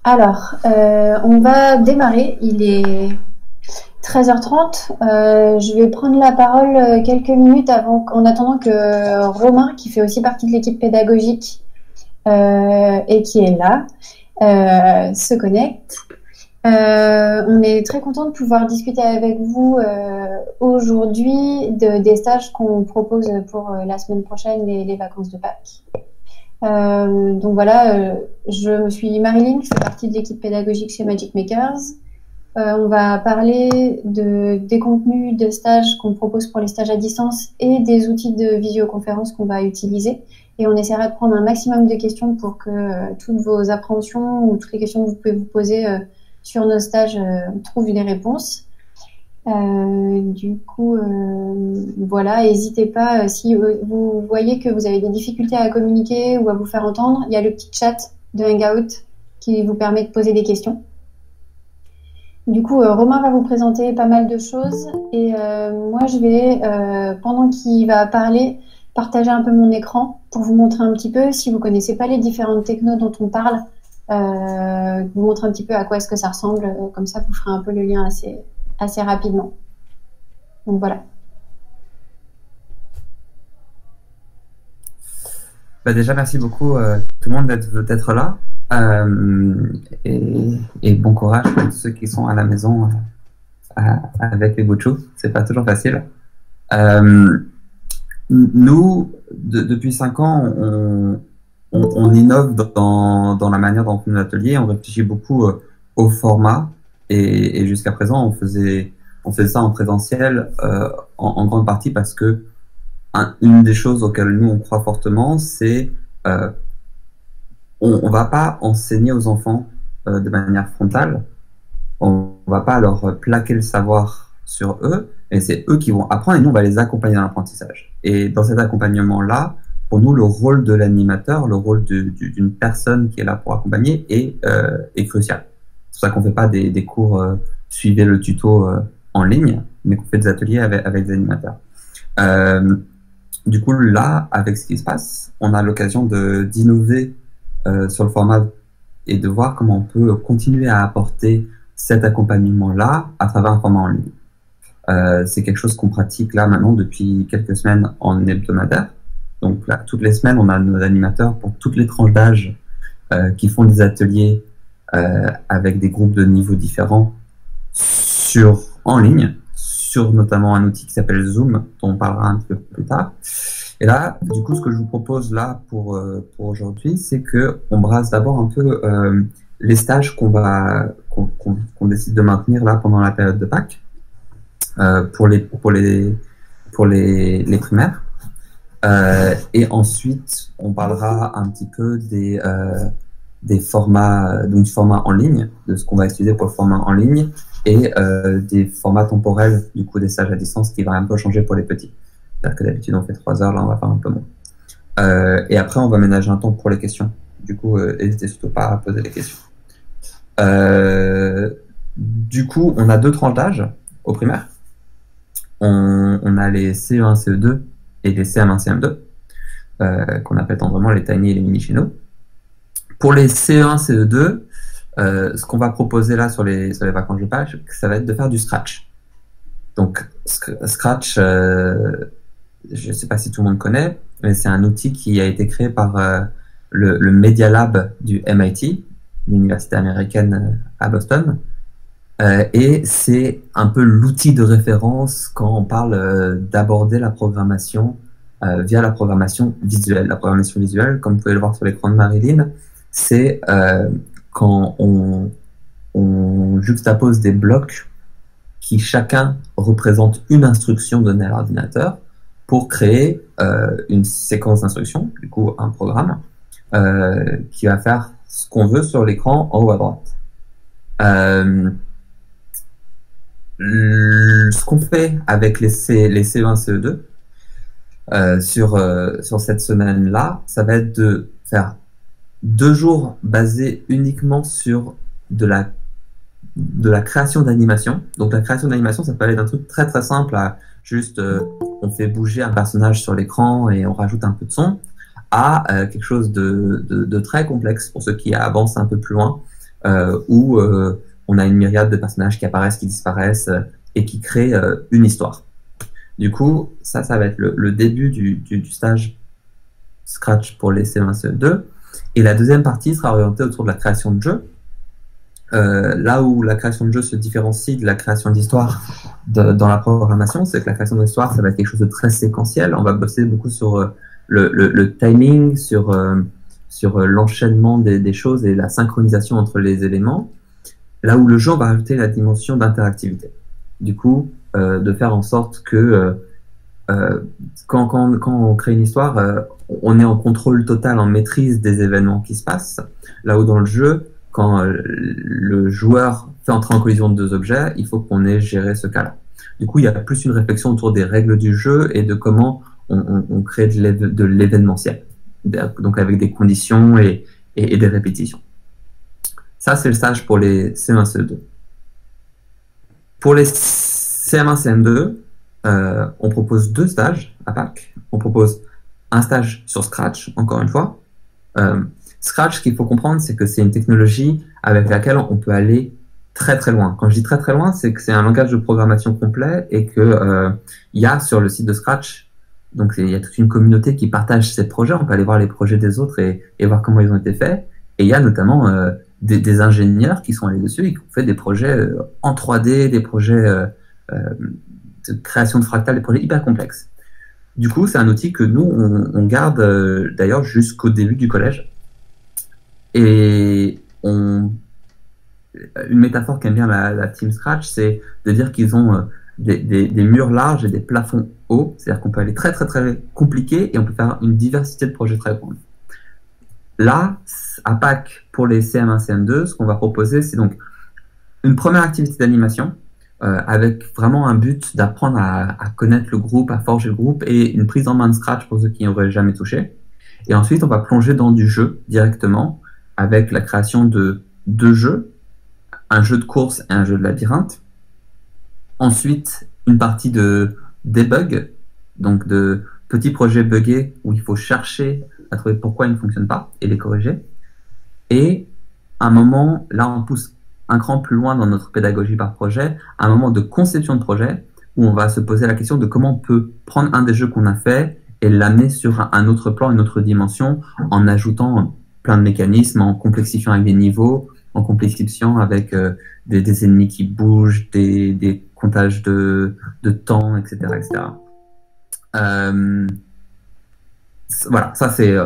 On va démarrer. Il est 13h30. Je vais prendre la parole quelques minutes en attendant que Romain, qui fait aussi partie de l'équipe pédagogique et qui est là, se connecte. On est très content de pouvoir discuter avec vous aujourd'hui des stages qu'on propose pour la semaine prochaine et les vacances de Pâques. Je suis Marilyn, je fais partie de l'équipe pédagogique chez Magic Makers. On va parler des contenus de stages qu'on propose pour les stages à distance et des outils de visioconférence qu'on va utiliser. Et on essaiera de prendre un maximum de questions pour que toutes vos appréhensions ou toutes les questions que vous pouvez vous poser sur nos stages trouvent des réponses. N'hésitez pas, si vous voyez que vous avez des difficultés à communiquer ou à vous faire entendre, il y a le petit chat de Hangout qui vous permet de poser des questions. Romain va vous présenter pas mal de choses et moi je vais, pendant qu'il va parler, partager un peu mon écran pour vous montrer un petit peu, si vous connaissez pas les différentes technos dont on parle, vous montrer un petit peu à quoi est-ce que ça ressemble, comme ça vous ferez un peu le lien assez rapidement. Donc voilà. Déjà, merci beaucoup tout le monde d'être là et bon courage pour tous ceux qui sont à la maison avec les bouts de chou. C'est pas toujours facile. Nous, depuis 5 ans, on innove dans la manière dont on fait nos ateliers. On réfléchit beaucoup au format et jusqu'à présent, on faisait ça en présentiel en grande partie parce que une des choses auxquelles nous on croit fortement, c'est on va pas enseigner aux enfants de manière frontale, on va pas leur plaquer le savoir sur eux, et c'est eux qui vont apprendre et nous on va les accompagner dans l'apprentissage. Et dans cet accompagnement-là, pour nous, le rôle de l'animateur, le rôle d'une personne qui est là pour accompagner est crucial. C'est pour ça qu'on fait pas des cours suivez le tuto en ligne, mais qu'on fait des ateliers avec des animateurs. Du coup, là, avec ce qui se passe, on a l'occasion d'innover sur le format et de voir comment on peut continuer à apporter cet accompagnement-là à travers un format en ligne. C'est quelque chose qu'on pratique là maintenant depuis quelques semaines en hebdomadaire. Donc là, toutes les semaines, on a nos animateurs pour toutes les tranches d'âge qui font des ateliers avec des groupes de niveaux différents en ligne, sur notamment un outil qui s'appelle Zoom, dont on parlera un petit peu plus tard. Et là, du coup, ce que je vous propose là pour aujourd'hui, c'est que on brasse d'abord un peu les stages qu'on décide de maintenir là pendant la période de Pâques pour les primaires. Et ensuite, on parlera un petit peu des formats, donc du format en ligne, de ce qu'on va utiliser pour le format en ligne, et des formats temporels, du coup des stages à distance qui va un peu changer pour les petits. C'est-à-dire que d'habitude on fait 3 heures, là on va faire un peu moins. Et après on va ménager un temps pour les questions. Du coup, n'hésitez surtout pas à poser les questions. Du coup, on a 2 tranches d'âge au primaire. On a les CE1, CE2 et les CM1, CM2, qu'on appelle tendrement les tiny et les mini chez nous. Pour les CE1, CE2, ce qu'on va proposer là sur les vacances de Pâques, ça va être de faire du Scratch. Donc Scratch, je ne sais pas si tout le monde connaît, mais c'est un outil qui a été créé par le Media Lab du MIT, l'université américaine à Boston. Et c'est un peu l'outil de référence quand on parle d'aborder la programmation via la programmation visuelle. La programmation visuelle, comme vous pouvez le voir sur l'écran de Marilyn, c'est quand on juxtapose des blocs qui chacun représente une instruction donnée à l'ordinateur pour créer une séquence d'instructions, du coup un programme, qui va faire ce qu'on veut sur l'écran en haut à droite. Ce qu'on fait avec les CE1, CE2 sur cette semaine-là, ça va être de faire 2 jours basés uniquement sur de la création d'animation. Donc la création d'animation, ça peut aller d'un truc très très simple à juste on fait bouger un personnage sur l'écran et on rajoute un peu de son, à quelque chose de très complexe pour ceux qui avancent un peu plus loin, où on a une myriade de personnages qui apparaissent, qui disparaissent, et qui créent une histoire. Du coup, ça va être le début du stage Scratch pour les CE1, CE2. Et la deuxième partie sera orientée autour de la création de jeux. Là où la création de jeux se différencie de la création d'histoire dans la programmation, c'est que la création d'histoire, ça va être quelque chose de très séquentiel. On va bosser beaucoup sur le timing, sur l'enchaînement des choses et la synchronisation entre les éléments. Là où le jeu va ajouter la dimension d'interactivité. Du coup, de faire en sorte que quand on crée une histoire, on est en contrôle total, en maîtrise des événements qui se passent. Là où dans le jeu, quand le joueur fait entrer en collision de deux objets, il faut qu'on ait géré ce cas-là. Du coup, il y a plus une réflexion autour des règles du jeu et de comment on crée de l'événementiel. Donc avec des conditions et des répétitions. Ça, c'est le stage pour les CE1, CE2. Pour les CM1, CM2, on propose 2 stages à Pâques. On propose un stage sur Scratch, encore une fois. Scratch, ce qu'il faut comprendre, c'est que c'est une technologie avec laquelle on peut aller très très loin. Quand je dis très très loin, c'est que c'est un langage de programmation complet et que il y a sur le site de Scratch, donc il y a toute une communauté qui partage ces projets. On peut aller voir les projets des autres et voir comment ils ont été faits. Et il y a notamment des ingénieurs qui sont allés dessus et qui ont fait des projets en 3D, des projets de création de fractales, des projets hyper complexes. Du coup, c'est un outil que nous, on garde d'ailleurs jusqu'au début du collège. Et une métaphore qu'aime bien la Team Scratch, c'est de dire qu'ils ont des murs larges et des plafonds hauts. C'est-à-dire qu'on peut aller très très très compliqué et on peut faire une diversité de projets très grande. Là, à Pâques, pour les CM1, CM2, ce qu'on va proposer, c'est donc une première activité d'animation avec vraiment un but d'apprendre à connaître le groupe, à forger le groupe et une prise en main de Scratch pour ceux qui n'y auraient jamais touché. Et ensuite, on va plonger dans du jeu directement avec la création de 2 jeux, un jeu de course et un jeu de labyrinthe. Ensuite, une partie de debug, donc de petits projets buggés où il faut chercher à trouver pourquoi ils ne fonctionnent pas et les corriger. Et un moment, là on pousse un cran plus loin dans notre pédagogie par projet, un moment de conception de projet où on va se poser la question de comment on peut prendre un des jeux qu'on a fait et l'amener sur un autre plan, une autre dimension, en ajoutant plein de mécanismes, en complexifiant avec des niveaux, en complexifiant avec des ennemis qui bougent, des comptages de temps, etc. etc. Voilà, ça c'est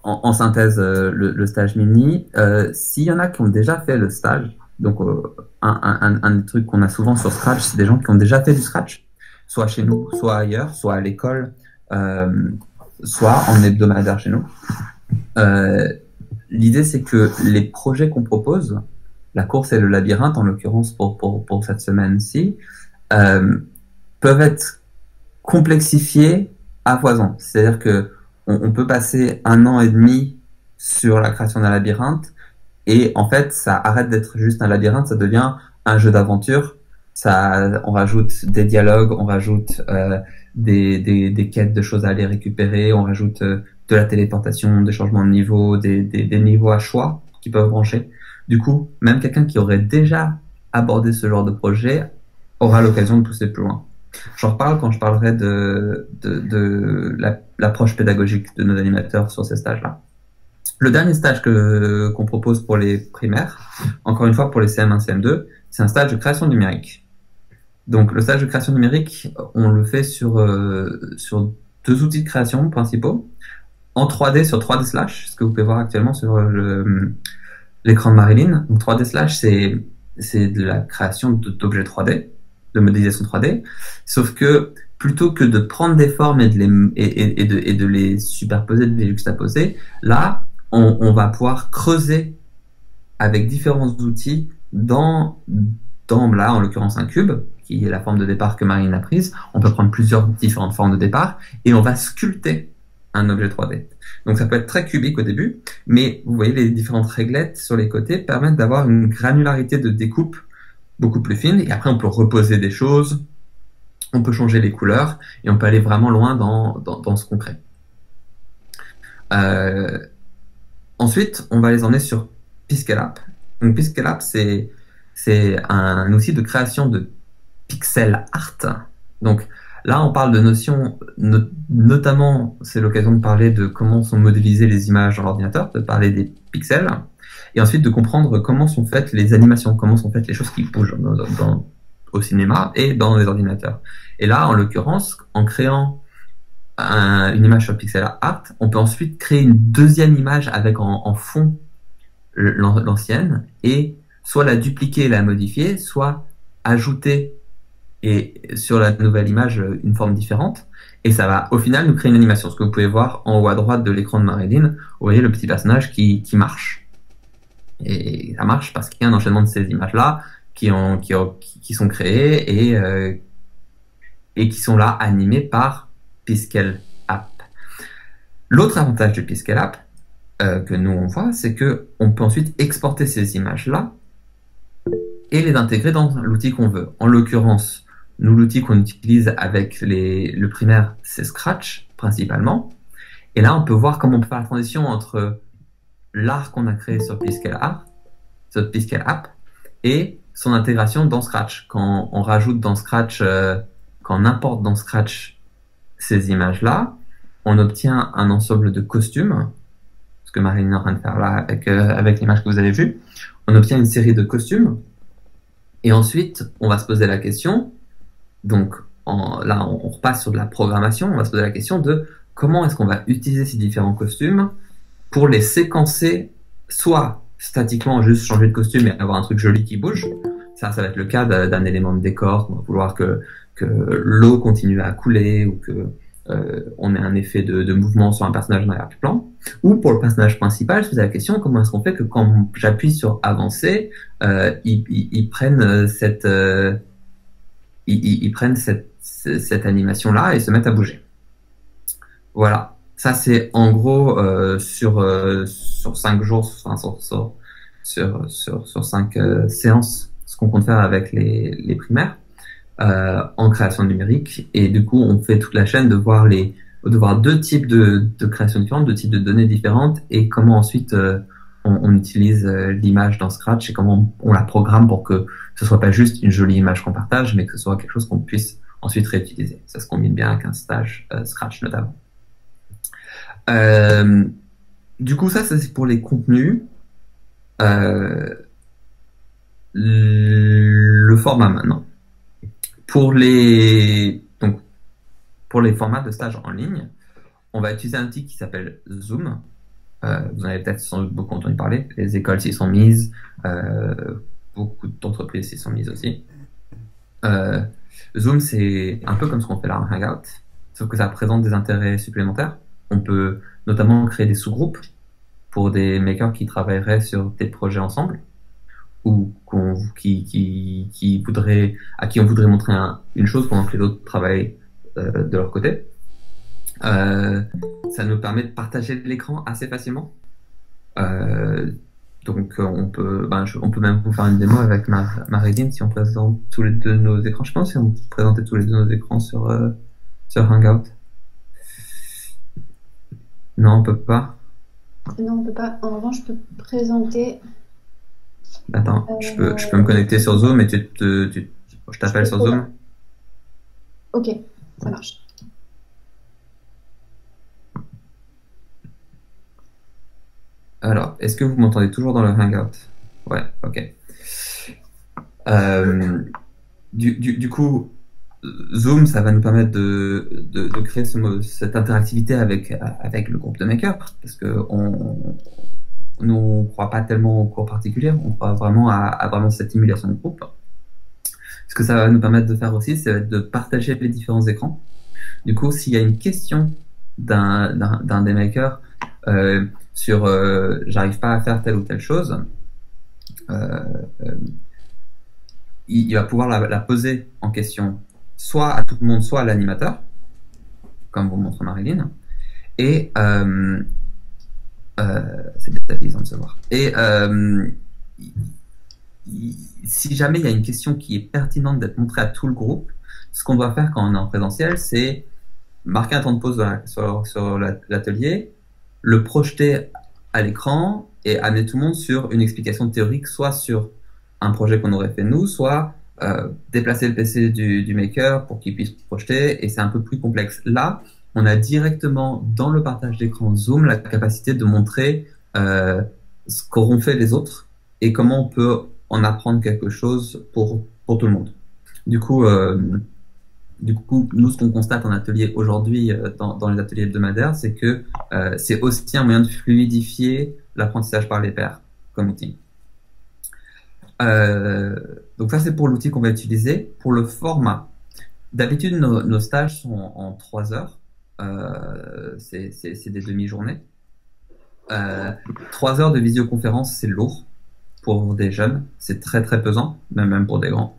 en synthèse le stage mini. S'il y en a qui ont déjà fait le stage, donc un des trucs qu'on a souvent sur Scratch, c'est des gens qui ont déjà fait du Scratch, soit chez nous, soit ailleurs, soit à l'école, soit en hebdomadaire chez nous. L'idée c'est que les projets qu'on propose, la course et le labyrinthe en l'occurrence pour cette semaine-ci, peuvent être complexifiés à foison. C'est-à-dire que on peut passer 1 an et demi sur la création d'un labyrinthe et en fait ça arrête d'être juste un labyrinthe, ça devient un jeu d'aventure. On rajoute des dialogues, on rajoute des quêtes de choses à aller récupérer, on rajoute de la téléportation, des changements de niveau, des niveaux à choix qui peuvent brancher. Du coup, même quelqu'un qui aurait déjà abordé ce genre de projet aura l'occasion de pousser plus loin. J'en reparle quand je parlerai de l'approche pédagogique de nos animateurs sur ces stages-là. Le dernier stage qu'on propose pour les primaires, encore une fois pour les CM1, CM2, c'est un stage de création numérique. Donc le stage de création numérique, on le fait sur 2 outils de création principaux. En 3D sur 3D Slash, ce que vous pouvez voir actuellement sur l'écran de Marilyn. Donc 3D Slash, c'est de la création d'objets 3D, de modélisation 3D, sauf que plutôt que de prendre des formes et de les superposer, de les juxtaposer, là, on va pouvoir creuser avec différents outils dans là, en l'occurrence un cube, qui est la forme de départ que Marine a prise. On peut prendre plusieurs différentes formes de départ et on va sculpter un objet 3D. Donc ça peut être très cubique au début, mais vous voyez les différentes réglettes sur les côtés permettent d'avoir une granularité de découpe beaucoup plus fine, et après on peut reposer des choses, on peut changer les couleurs, et on peut aller vraiment loin dans ce qu'on crée. Ensuite, on va les emmener sur Piscalab. Donc, Pixel App, c'est un outil de création de pixel art. Donc, là, on parle de notions, notamment, c'est l'occasion de parler de comment sont modélisées les images dans l'ordinateur, de parler des pixels, et ensuite de comprendre comment sont faites les animations, comment sont faites les choses qui bougent au cinéma et dans les ordinateurs. Et là, en l'occurrence, en créant une image sur pixel art, on peut ensuite créer une deuxième image avec en fond l'ancienne, et soit la dupliquer et la modifier, soit ajouter et sur la nouvelle image une forme différente, et ça va au final nous créer une animation. Ce que vous pouvez voir en haut à droite de l'écran de Marilyn, vous voyez le petit personnage qui marche. Et ça marche parce qu'il y a un enchaînement de ces images-là qui sont créées et qui sont là animées par Pixel App. L'autre avantage de Pixel App que nous on voit, c'est que on peut ensuite exporter ces images-là et les intégrer dans l'outil qu'on veut. En l'occurrence, nous, l'outil qu'on utilise avec le primaire, c'est Scratch, principalement. Et là, on peut voir comment on peut faire la transition entre l'art qu'on a créé sur Pixel App, et son intégration dans Scratch. Quand on rajoute dans Scratch, quand on importe dans Scratch ces images-là, on obtient un ensemble de costumes, ce que Marilyn est en train de faire là avec l'image que vous avez vue. On obtient une série de costumes, et ensuite, on va se poser la question, donc là, on repasse sur de la programmation, on va se poser la question de comment est-ce qu'on va utiliser ces différents costumes pour les séquencer, soit statiquement, juste changer de costume et avoir un truc joli qui bouge. Ça va être le cas d'un élément de décor, on va vouloir que l'eau continue à couler, ou que on ait un effet de mouvement sur un personnage dans l'arrière-plan. Ou pour le personnage principal, je me pose la question, comment est-ce qu'on fait que quand j'appuie sur avancer, ils prennent cette animation-là et se mettent à bouger. Voilà. Ça, c'est en gros sur 5 jours, enfin sur 5 séances, ce qu'on compte faire avec les primaires en création numérique. Et du coup, on fait toute la chaîne de voir deux types de créations différentes, deux types de données différentes, et comment ensuite on utilise l'image dans Scratch et comment on la programme pour que ce soit pas juste une jolie image qu'on partage, mais que ce soit quelque chose qu'on puisse ensuite réutiliser. Ça se combine bien avec un stage Scratch notamment. Du coup, ça c'est pour les contenus. Le format maintenant. Pour les formats de stage en ligne, on va utiliser un outil qui s'appelle Zoom. Vous en avez peut-être sans doute beaucoup entendu parler. Les écoles s'y sont mises, beaucoup d'entreprises s'y sont mises aussi. Zoom, c'est un peu comme ce qu'on fait là en Hangout, sauf que ça présente des intérêts supplémentaires. On peut notamment créer des sous-groupes pour des makers qui travailleraient sur des projets ensemble, ou à qui on voudrait montrer une chose pendant que les autres travaillent de leur côté. Ça nous permet de partager l'écran assez facilement. Donc on peut même vous faire une démo avec Marilyn si on présente tous les deux nos écrans. Je pense si on présentait tous les deux nos écrans sur Hangout. Non, on peut pas. Non, on peut pas. En revanche, je peux présenter. Attends, je peux me connecter sur Zoom et je t'appelle sur Zoom. Ok, ça marche. Alors, est-ce que vous m'entendez toujours dans le Hangout? Ouais, ok. Du coup, Zoom, ça va nous permettre de créer cette interactivité avec le groupe de makers, parce que nous, on ne croit pas tellement au cours particulier, on croit vraiment à vraiment cette simulation de groupe. Ce que ça va nous permettre de faire aussi, c'est de partager les différents écrans. Du coup, s'il y a une question d'un des makers sur j'arrive pas à faire telle ou telle chose, il va pouvoir la poser en question soit à tout le monde, soit à l'animateur, comme vous montre Marilyn, et c'est déstabilisant de se voir. Et si jamais il y a une question qui est pertinente d'être montrée à tout le groupe, ce qu'on doit faire quand on est en présentiel, c'est marquer un temps de pause sur l'atelier, le projeter à l'écran et amener tout le monde sur une explication théorique, soit sur un projet qu'on aurait fait nous, soit déplacer le PC du maker pour qu'il puisse projeter, et c'est un peu plus complexe. Là, on a directement dans le partage d'écran Zoom la capacité de montrer ce qu'auront fait les autres et comment on peut en apprendre quelque chose pour tout le monde. Du coup, nous, ce qu'on constate en atelier aujourd'hui, dans les ateliers hebdomadaires, c'est que c'est aussi un moyen de fluidifier l'apprentissage par les pairs comme outil. Donc ça, c'est pour l'outil qu'on va utiliser. Pour le format, d'habitude, nos stages sont en 3 heures. C'est des demi-journées. 3 heures de visioconférence, c'est lourd pour des jeunes, c'est très très pesant, même pour des grands.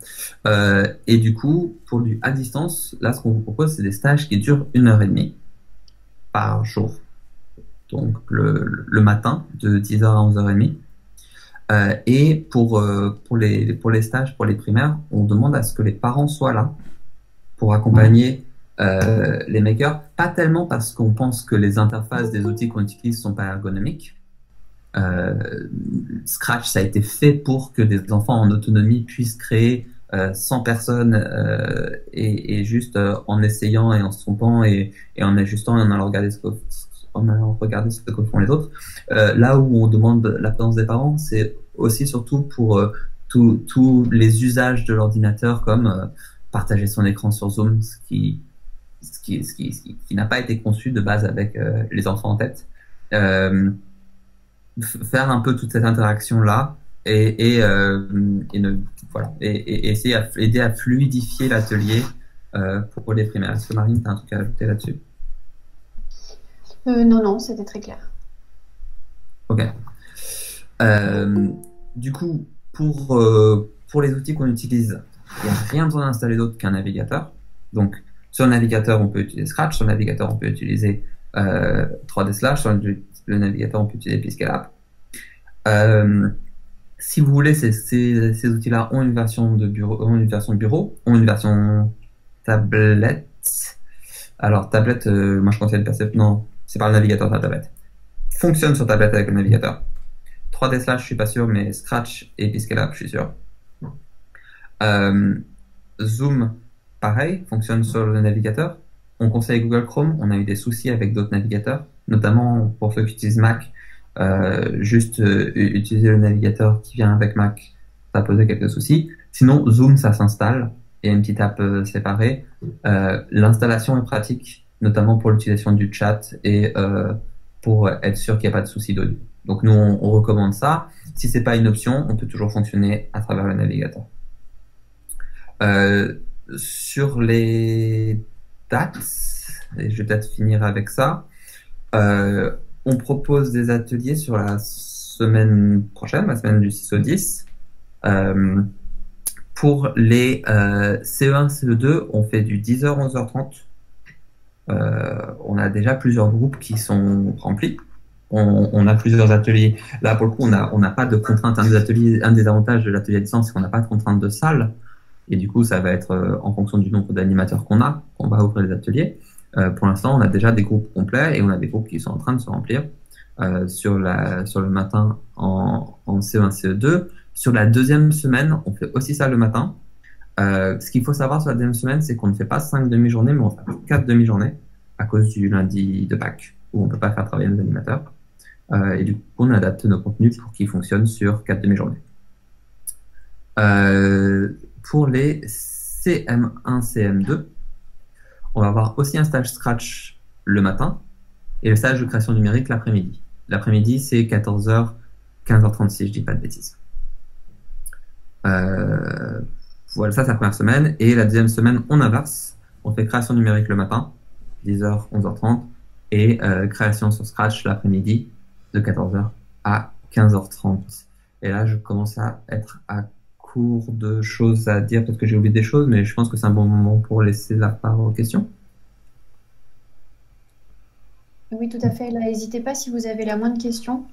Et du coup, pour du à distance, là, ce qu'on vous propose, c'est des stages qui durent 1h30 par jour. Donc le matin, de 10h à 11h30. Et pour les stages, pour les primaires, on demande à ce que les parents soient là pour accompagner les makers. Pas tellement parce qu'on pense que les interfaces des outils qu'on utilise sont pas ergonomiques. Scratch, ça a été fait pour que des enfants en autonomie puissent créer sans personne et juste en essayant et en se trompant et en ajustant et en allant regarder ce que font les autres. Là où on demande la présence des parents, c'est aussi surtout pour tous les usages de l'ordinateur, comme partager son écran sur Zoom, ce qui n'a pas été conçu de base avec les enfants en tête. Faire un peu toute cette interaction là et essayer aider à fluidifier l'atelier pour les primaires. Est-ce que Marine, tu as un truc à ajouter là-dessus? Non, c'était très clair. Ok. Du coup, pour les outils qu'on utilise, il n'y a rien besoin d'installer d'autre qu'un navigateur. Donc, sur le navigateur, on peut utiliser Scratch. Sur le navigateur, on peut utiliser 3D Slash. Sur le navigateur, on peut utiliser Piscalab. Si vous voulez, ces outils-là ont une version de bureau, ont une version tablette. Alors, tablette, moi je conseille de passer. Non, c'est pas le navigateur de la tablette. Fonctionne sur tablette avec le navigateur. 3D Slash, je suis pas sûr, mais Scratch et Piscalab, je suis sûr. Zoom, pareil, fonctionne sur le navigateur. On conseille Google Chrome. On a eu des soucis avec d'autres navigateurs, notamment pour ceux qui utilisent Mac. Utiliser le navigateur qui vient avec Mac, ça posait quelques soucis. Sinon, Zoom, ça s'installe. Il y a une petite app séparée. L'installation est pratique, notamment pour l'utilisation du chat et pour être sûr qu'il n'y a pas de soucis d'audio. Donc nous, on recommande ça. Si c'est pas une option, on peut toujours fonctionner à travers le navigateur. Sur les dates, et je vais peut-être finir avec ça, on propose des ateliers sur la semaine prochaine, la semaine du 6 au 10. Pour les CE1, CE2, on fait du 10h, 11h30. On a déjà plusieurs groupes qui sont remplis. On a plusieurs ateliers. Là, pour le coup, on n'a pas de contrainte. Un des avantages de l'atelier à distance, c'est qu'on n'a pas de contrainte de salle. Et du coup, ça va être en fonction du nombre d'animateurs qu'on va ouvrir les ateliers. Pour l'instant, on a déjà des groupes complets et on a des groupes qui sont en train de se remplir sur le matin en CE1, CE2. Sur la deuxième semaine, on fait aussi ça le matin. Ce qu'il faut savoir sur la deuxième semaine, c'est qu'on ne fait pas 5 demi-journées, mais on fait 4 demi-journées à cause du lundi de Pâques, où on ne peut pas faire travailler nos animateurs. Et du coup, on adapte nos contenus pour qu'ils fonctionnent sur 4 demi-journées. Pour les CM1, CM2, on va avoir aussi un stage Scratch le matin et le stage de création numérique l'après-midi. L'après-midi, c'est 14h, 15h30 si je dis pas de bêtises. Voilà, ça c'est la première semaine. Et la deuxième semaine, on inverse. On fait création numérique le matin, 10h, 11h30, et création sur Scratch l'après-midi, de 14h à 15h30. Et là, je commence à être à court de choses à dire, parce que j'ai oublié des choses, mais je pense que c'est un bon moment pour laisser la parole aux questions. Oui, tout à fait. Là, n'hésitez pas si vous avez la moindre question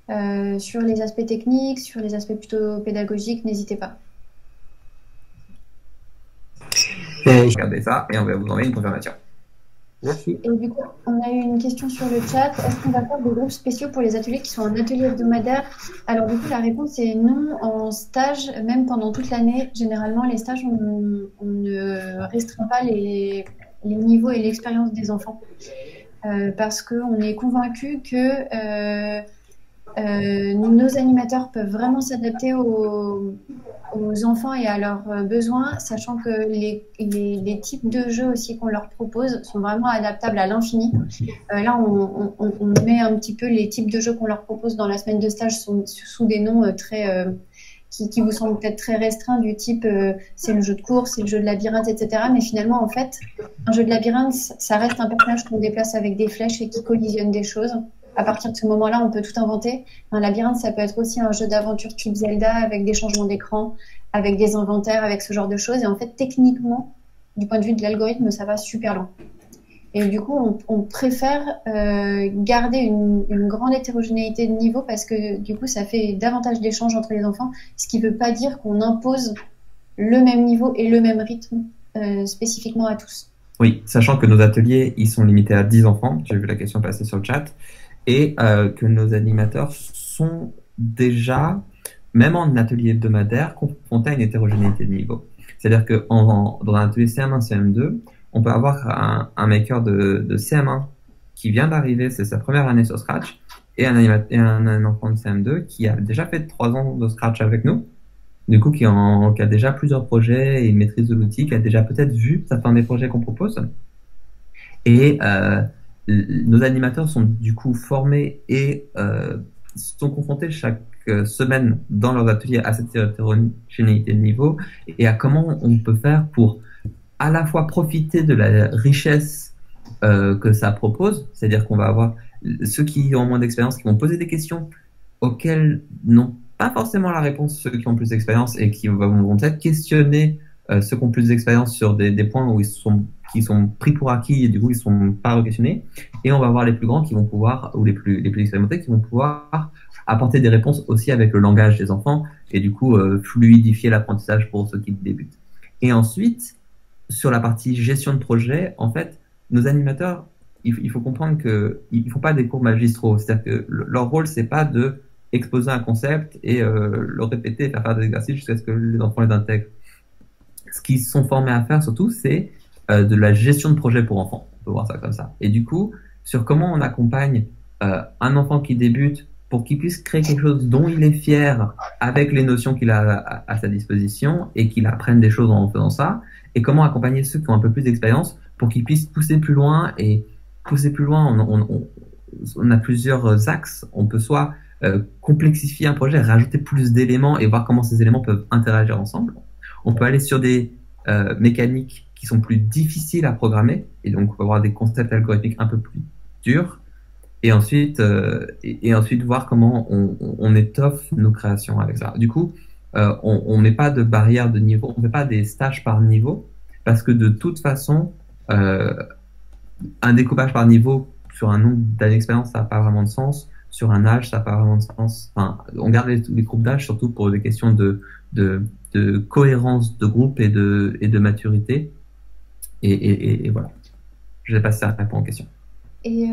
sur les aspects techniques, sur les aspects plutôt pédagogiques, n'hésitez pas. Regardez ça et on va vous envoyer une confirmation. Merci. Et du coup, on a eu une question sur le chat. Est-ce qu'on va faire des groupes spéciaux pour les ateliers qui sont en atelier hebdomadaire? Alors du coup, la réponse est non. En stage, même pendant toute l'année, généralement, les stages, on ne restreint pas les niveaux et l'expérience des enfants. Parce qu'on est convaincu que nos animateurs peuvent vraiment s'adapter aux enfants et à leurs besoins, sachant que les types de jeux aussi qu'on leur propose sont vraiment adaptables à l'infini. Là, on met un petit peu les types de jeux qu'on leur propose dans la semaine de stage sous des noms qui vous semblent peut-être très restreints, du type c'est le jeu de course, c'est le jeu de labyrinthe, etc. Mais finalement, en fait, un jeu de labyrinthe, ça reste un personnage qu'on déplace avec des flèches et qui collisionne des choses. À partir de ce moment-là, on peut tout inventer. Un labyrinthe, ça peut être aussi un jeu d'aventure type Zelda avec des changements d'écran, avec des inventaires, avec ce genre de choses. Et en fait, techniquement, du point de vue de l'algorithme, ça va super loin. Et du coup, on préfère garder une grande hétérogénéité de niveau parce que du coup, ça fait davantage d'échanges entre les enfants, ce qui ne veut pas dire qu'on impose le même niveau et le même rythme spécifiquement à tous. Oui, sachant que nos ateliers, ils sont limités à 10 enfants, j'ai vu la question passer sur le chat, et que nos animateurs sont déjà, même en atelier hebdomadaire, confrontés à une hétérogénéité de niveau. C'est-à-dire que dans un atelier CM1, CM2, on peut avoir un maker de CM1 qui vient d'arriver, c'est sa première année sur Scratch, et un enfant de CM2 qui a déjà fait 3 ans de Scratch avec nous, du coup qui a déjà plusieurs projets et une maîtrise de l'outil, qui a déjà peut-être vu certains des projets qu'on propose. Et nos animateurs sont du coup formés et sont confrontés chaque semaine dans leurs ateliers à cette hétérogénéité de niveau et à comment on peut faire pour à la fois profiter de la richesse que ça propose, c'est-à-dire qu'on va avoir ceux qui ont moins d'expérience qui vont poser des questions auxquelles n'ont pas forcément la réponse ceux qui ont plus d'expérience et qui vont peut-être questionner ceux qui ont plus d'expérience sur des points où qui sont pris pour acquis et du coup ils sont pas re-questionnés. Et on va avoir les plus grands qui vont pouvoir, ou les plus expérimentés qui vont pouvoir apporter des réponses aussi avec le langage des enfants et du coup fluidifier l'apprentissage pour ceux qui débutent. Et ensuite, sur la partie gestion de projet, en fait, nos animateurs, il faut comprendre qu'ils ne font pas des cours magistraux. C'est-à-dire que leur rôle, c'est pas de exposer un concept et le répéter, faire des exercices jusqu'à ce que les enfants les intègrent. Ce qu'ils sont formés à faire surtout, c'est de la gestion de projet pour enfants. On peut voir ça comme ça. Et du coup, sur comment on accompagne un enfant qui débute pour qu'il puisse créer quelque chose dont il est fier avec les notions qu'il a à sa disposition et qu'il apprenne des choses en faisant ça, et comment accompagner ceux qui ont un peu plus d'expérience pour qu'ils puissent pousser plus loin. Et pousser plus loin, on a plusieurs axes. On peut soit complexifier un projet, rajouter plus d'éléments et voir comment ces éléments peuvent interagir ensemble. On peut aller sur des mécaniques qui sont plus difficiles à programmer, et donc on peut avoir des concepts algorithmiques un peu plus durs, et ensuite voir comment on étoffe nos créations avec ça. Du coup, on met pas de barrière de niveau, on fait pas des stages par niveau, parce que de toute façon, un découpage par niveau sur un nombre d'années d'expérience, ça n'a pas vraiment de sens. Sur un âge, ça n'a pas vraiment de sens. Enfin, on garde les groupes d'âge surtout pour des questions de cohérence de groupe et de maturité. Et voilà. Je sais pas si ça répond aux questions. Et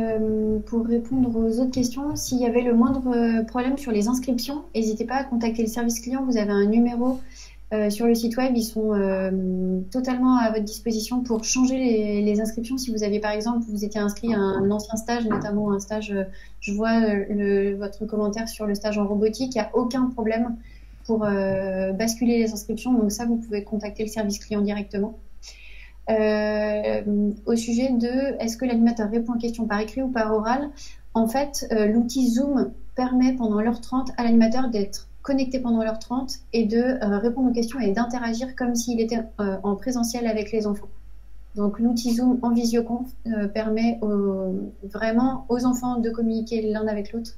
pour répondre aux autres questions, s'il y avait le moindre problème sur les inscriptions, n'hésitez pas à contacter le service client. Vous avez un numéro sur le site web. Ils sont totalement à votre disposition pour changer les inscriptions. Si vous aviez par exemple, vous étiez inscrit à un ancien stage, notamment un stage, je vois votre commentaire sur le stage en robotique, il n'y a aucun problème pour basculer les inscriptions. Donc ça, vous pouvez contacter le service client directement. Au sujet de est-ce que l'animateur répond aux questions par écrit ou par oral, en fait, l'outil Zoom permet pendant l'heure 30 à l'animateur d'être connecté pendant l'heure 30 et de répondre aux questions et d'interagir comme s'il était en présentiel avec les enfants. Donc l'outil Zoom en visioconf permet vraiment aux enfants de communiquer l'un avec l'autre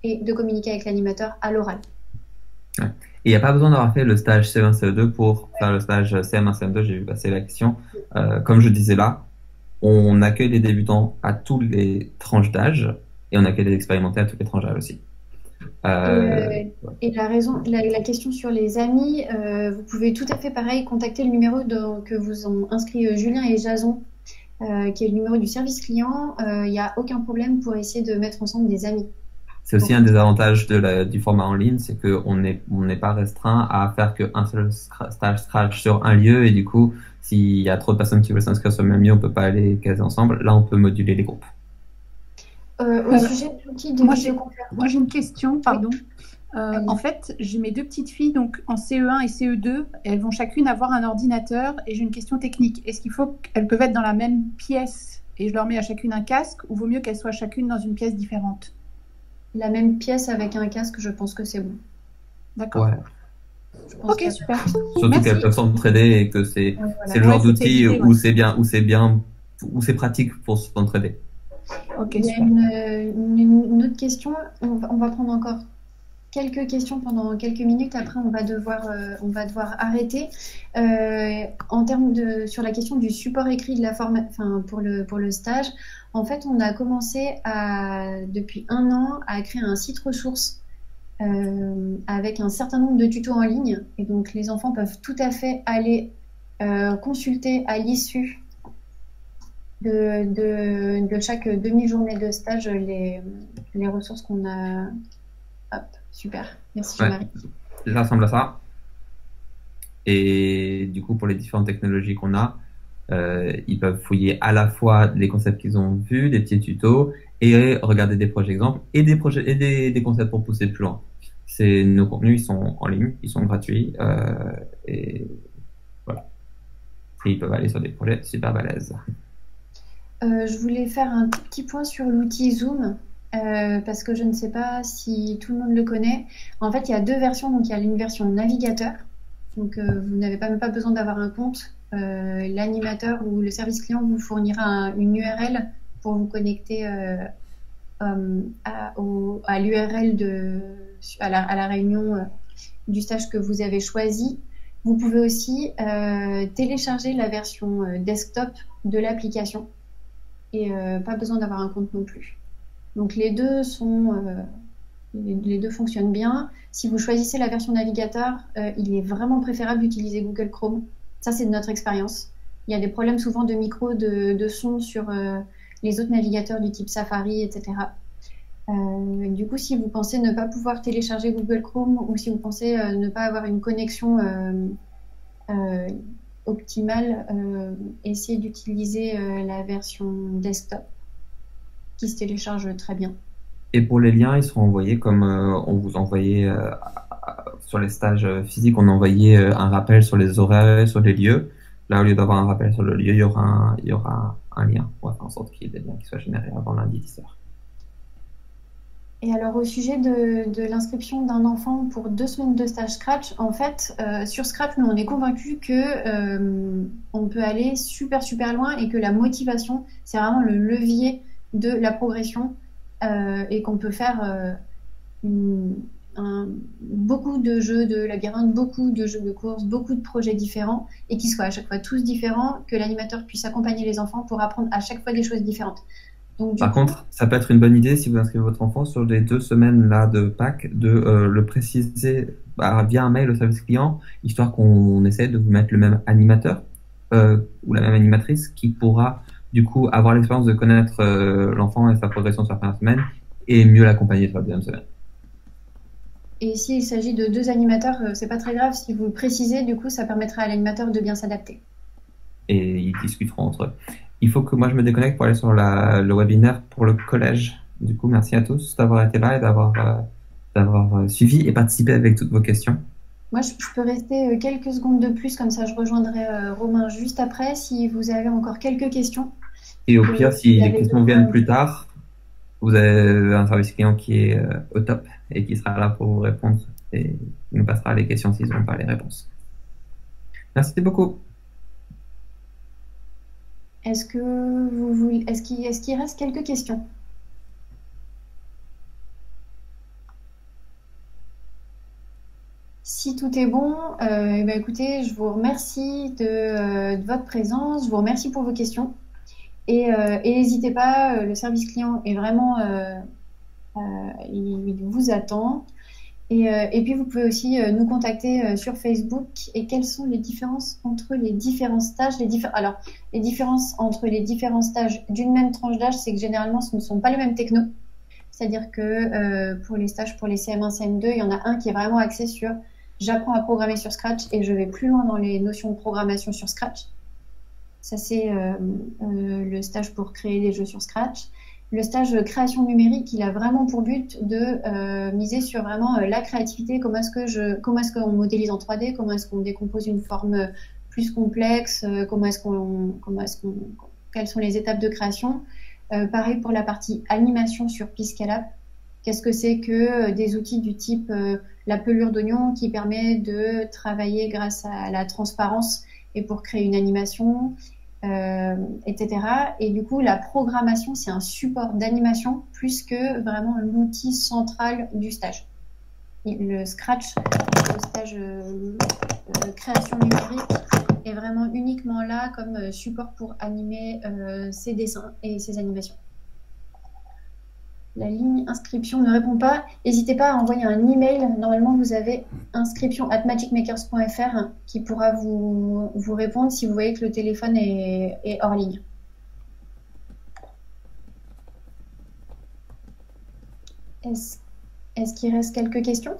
et de communiquer avec l'animateur à l'oral. Ouais. Et il n'y a pas besoin d'avoir fait le stage CE1, CE2 pour faire le stage CM1, CM2, j'ai vu passer la question. Comme je disais là, on accueille les débutants à toutes les tranches d'âge et on accueille les expérimentés à toutes les tranches d'âge aussi. Et la question sur les amis, vous pouvez tout à fait pareil contacter le numéro que vous ont inscrit Julien et Jason qui est le numéro du service client. Il n'y a aucun problème pour essayer de mettre ensemble des amis. C'est aussi un des avantages du format en ligne, c'est qu'on n'est pas restreint à faire qu'un seul stage Scratch sur un lieu, et du coup, s'il y a trop de personnes qui veulent s'inscrire sur le même lieu, on peut pas les caser ensemble. Là, on peut moduler les groupes. Au sujet de l'outil de visioconférence. Moi, j'ai une question, pardon. En fait, j'ai mes deux petites filles, donc en CE1 et CE2, elles vont chacune avoir un ordinateur, et j'ai une question technique. Est-ce qu'il faut qu'elles peuvent être dans la même pièce et je leur mets à chacune un casque, ou vaut mieux qu'elles soient chacune dans une pièce différente? La même pièce avec un casque, je pense que c'est bon. D'accord. Ouais. Ok, super. Surtout qu'elles peuvent s'entraider et que c'est le genre d'outil où c'est pratique pour s'entraider. Ok, Il y a une autre question. On va prendre encore quelques questions pendant quelques minutes. Après, on va devoir arrêter. En termes sur la question du support écrit de la pour le stage, en fait, on a commencé depuis 1 an à créer un site ressources avec un certain nombre de tutos en ligne. Et donc, les enfants peuvent tout à fait aller consulter à l'issue de chaque demi-journée de stage les ressources qu'on a. Hop, super. Merci, Jean-Marie. Ça ressemble à ça. Et du coup, pour les différentes technologies qu'on a, ils peuvent fouiller à la fois les concepts qu'ils ont vus, des petits tutos, et regarder des projets exemples et des concepts pour pousser plus loin. Nos contenus, ils sont en ligne, ils sont gratuits, et voilà. Et ils peuvent aller sur des projets super balèzes. Je voulais faire un tout petit point sur l'outil Zoom, parce que je ne sais pas si tout le monde le connaît. En fait, il y a 2 versions. Donc, il y a une version navigateur. Donc, vous n'avez même pas besoin d'avoir un compte. L'animateur ou le service client vous fournira une URL pour vous connecter à l'URL à la réunion du stage que vous avez choisi. Vous pouvez aussi télécharger la version desktop de l'application. Et pas besoin d'avoir un compte non plus. Donc les deux fonctionnent bien. Si vous choisissez la version navigateur, il est vraiment préférable d'utiliser Google Chrome. Ça, c'est de notre expérience. Il y a des problèmes souvent de micro, de son sur les autres navigateurs du type Safari, etc. Du coup, si vous pensez ne pas pouvoir télécharger Google Chrome, ou si vous pensez ne pas avoir une connexion optimale, essayez d'utiliser la version desktop qui se télécharge très bien. Et pour les liens, ils seront envoyés comme on vous envoyait sur les stages physiques, on envoyait un rappel sur les horaires, sur les lieux. Là, au lieu d'avoir un rappel sur le lieu, il y aura un lien. On va faire en sorte qu'il y ait des liens qui soient générés avant lundi 10h. Et alors, au sujet de l'inscription d'un enfant pour 2 semaines de stage Scratch, en fait, sur Scratch, nous, on est convaincus que on peut aller super, super loin, et que la motivation, c'est vraiment le levier de la progression, et qu'on peut faire beaucoup de jeux de labyrinthe, beaucoup de jeux de course, beaucoup de projets différents, et qui soient à chaque fois tous différents, que l'animateur puisse accompagner les enfants pour apprendre à chaque fois des choses différentes. Donc, Par contre, ça peut être une bonne idée, si vous inscrivez votre enfant sur les 2 semaines là de Pâques, de le préciser via un mail au service client, histoire qu'on essaie de vous mettre le même animateur ou la même animatrice qui pourra du coup avoir l'expérience de connaître l'enfant et sa progression sur la première semaine, et mieux l'accompagner sur la deuxième semaine. Et s'il s'agit de 2 animateurs, c'est pas très grave si vous le précisez, du coup ça permettra à l'animateur de bien s'adapter. Et ils discuteront entre eux. Il faut que moi je me déconnecte pour aller sur le webinaire pour le collège. Du coup, merci à tous d'avoir été là et d'avoir suivi et participé avec toutes vos questions. Moi, je peux rester quelques secondes de plus, comme ça je rejoindrai Romain juste après, si vous avez encore quelques questions. Et au pire, si les questions viennent plus tard, vous avez un service client qui est au top et qui sera là pour vous répondre, et il nous passera les questions s'ils n'ont pas les réponses. Merci beaucoup. Est-ce qu'il reste quelques questions? Si tout est bon, écoutez, je vous remercie de votre présence, je vous remercie pour vos questions, et n'hésitez pas, le service client est vraiment, il vous attend. Et puis, vous pouvez aussi nous contacter sur Facebook. Et quelles sont les différences entre les différents stages? Alors, les différences entre les différents stages d'une même tranche d'âge, c'est que généralement, ce ne sont pas les mêmes technos. C'est-à-dire que pour les stages pour les CM1, CM2, il y en a un qui est vraiment axé sur j'apprends à programmer sur Scratch et je vais plus loin dans les notions de programmation sur Scratch. Ça, c'est le stage pour créer des jeux sur Scratch. Le stage création numérique, il a vraiment pour but de miser sur vraiment la créativité, comment est-ce qu'on modélise en 3D, comment est-ce qu'on décompose une forme plus complexe, quelles sont les étapes de création. Pareil pour la partie animation sur Piscalab. Qu'est-ce que c'est que des outils du type la pelure d'oignon qui permet de travailler grâce à la transparence et pour créer une animation, etc. Et du coup, la programmation, c'est un support d'animation plus que vraiment l'outil central du stage. Et le Scratch, le stage création numérique, est vraiment uniquement là comme support pour animer ses dessins et ses animations. La ligne inscription ne répond pas. N'hésitez pas à envoyer un email. Normalement, vous avez inscription@magicmakers.fr qui pourra vous répondre si vous voyez que le téléphone est hors ligne. Est-ce qu'il reste quelques questions ?